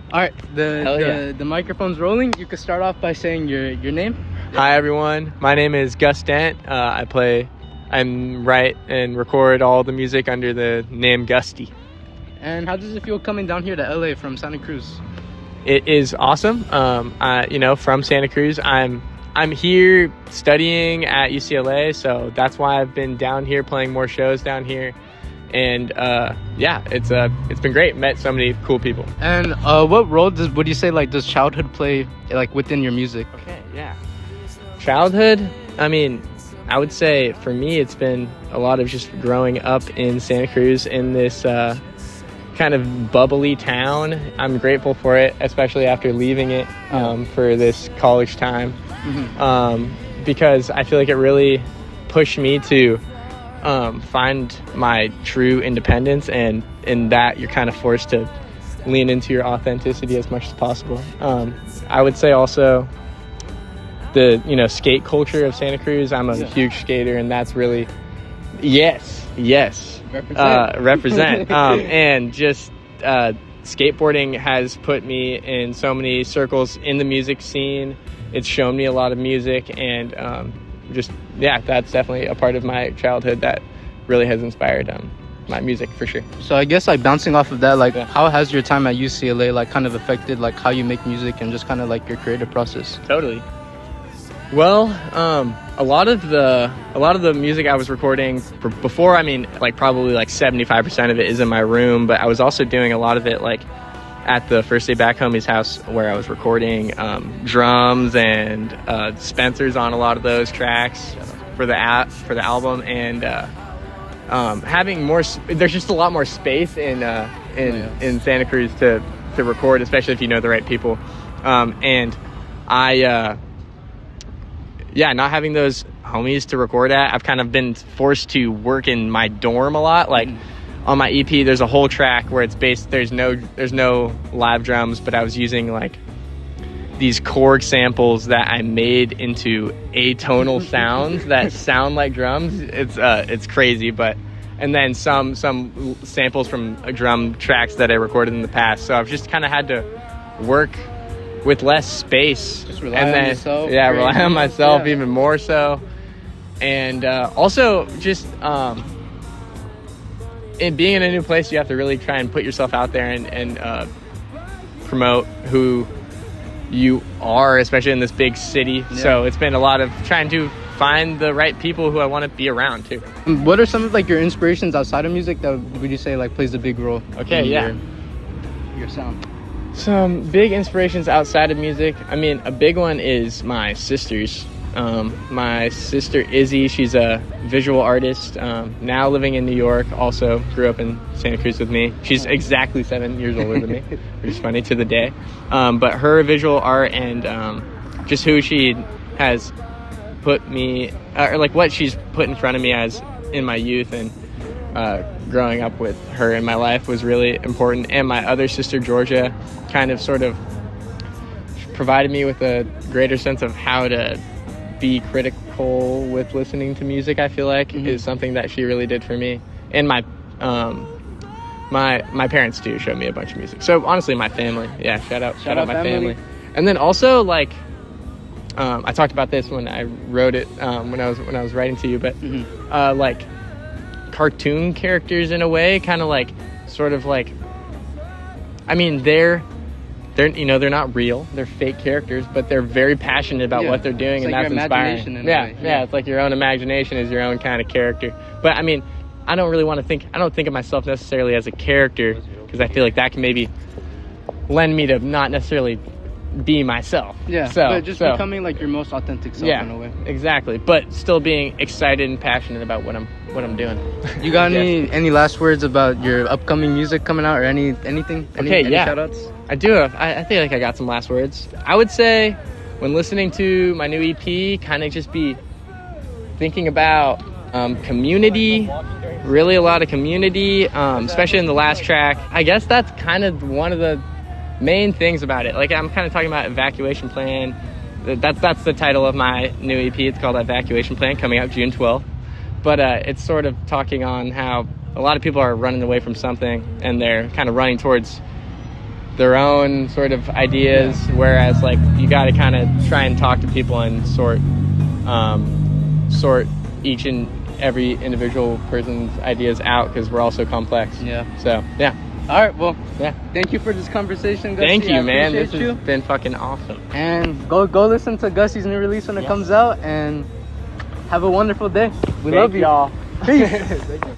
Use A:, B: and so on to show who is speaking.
A: All right,
B: Hell yeah.
A: the microphone's rolling. You could start off by saying your name.
B: Hi everyone, my name is Gus Dent. I write and record all the music under the name Gusty.
A: And how does it feel coming down here to LA from Santa Cruz?
B: It is awesome. From Santa Cruz. I'm here studying at UCLA, so that's why I've been down here playing more shows down here. And it's been great. Met so many cool people.
A: And what role would you say does childhood play within your music?
B: Okay, yeah. Childhood, I mean, I would say for me it's been a lot of just growing up in Santa Cruz in this kind of bubbly town. I'm grateful for it, especially after leaving it for this college time, because I feel like it really pushed me to find my true independence, and in that you're kind of forced to lean into your authenticity as much as possible. I would say also the skate culture of Santa Cruz. I'm a huge skater, and that's really yes represent and just skateboarding has put me in so many circles in the music scene. It's shown me a lot of music, and that's definitely a part of my childhood that really has inspired my music for sure.
A: So I guess bouncing off of that, how has your time at UCLA kind of affected how you make music and just kind of your creative process?
B: Totally. Well, a lot of the music I was recording before, probably 75% of it is in my room, but I was also doing a lot of it at the First Day Back Homie's house, where I was recording drums and Spencer's on a lot of those tracks for the album, and having more. There's just a lot more space in Santa Cruz to record, especially if you know the right people, and I. Not having those homies to record at, I've kind of been forced to work in my dorm a lot. On my EP, there's a whole track where it's based. There's no live drums, but I was using these Korg samples that I made into atonal sounds that sound like drums. It's crazy, and then some samples from drum tracks that I recorded in the past. So I've just kind of had to work with less space,
A: just rely on yourself.
B: Rely on myself even more so, and also just in being in a new place, you have to really try and put yourself out there and promote who you are, especially in this big city. So it's been a lot of trying to find the right people who I want to be around too.
A: What are some of your inspirations outside of music that would you say plays a big role in your sound?
B: Some big inspirations outside of music. A big one is my sisters. My sister Izzy, she's a visual artist, now living in New York, also grew up in Santa Cruz with me. She's exactly 7 years older than me, which is funny to the day. But her visual art and just who she has put me, or what she's put in front of me as in my youth and growing up with her in my life was really important. And my other sister Georgia kind of sort of provided me with a greater sense of how to be critical with listening to music. I feel is something that she really did for me. And my parents too showed me a bunch of music. So honestly, my family, shout out my family. And then also I talked about this when I wrote it when I was writing to you, but cartoon characters in a way, kind of they're not real, they're fake characters, but they're very passionate about what they're doing, and that's inspiring. It's like your own imagination is your own kind of character. But I don't think of myself necessarily as a character, because I feel that can maybe lend me to not necessarily be myself.
A: But just becoming your most authentic self in a way.
B: Exactly, but still being excited and passionate about what I'm doing.
A: You got any last words about your upcoming music coming out, or anything? Any shout outs?
B: I do. I feel I got some last words. I would say when listening to my new EP, kind of just be thinking about community, really a lot of community, especially in the last track. I guess that's kind of one of the main things about it. I'm kind of talking about Evacuation Plan. That's the title of my new EP. It's called Evacuation Plan, coming out June 12th. But it's sort of talking on how a lot of people are running away from something, and they're kind of running towards their own sort of ideas, whereas like you got to kind of try and talk to people and sort each and every individual person's ideas out, because we're all so complex.
A: Yeah.
B: So yeah.
A: All right. Well,
B: Yeah.
A: thank you for this conversation, Gusty.
B: Thank you,
A: I
B: man. This
A: appreciate
B: has been fucking awesome.
A: And go listen to Gusty's new release when it comes out, and have a wonderful day. We love you.
B: y'all.
A: Peace.
B: Thank you.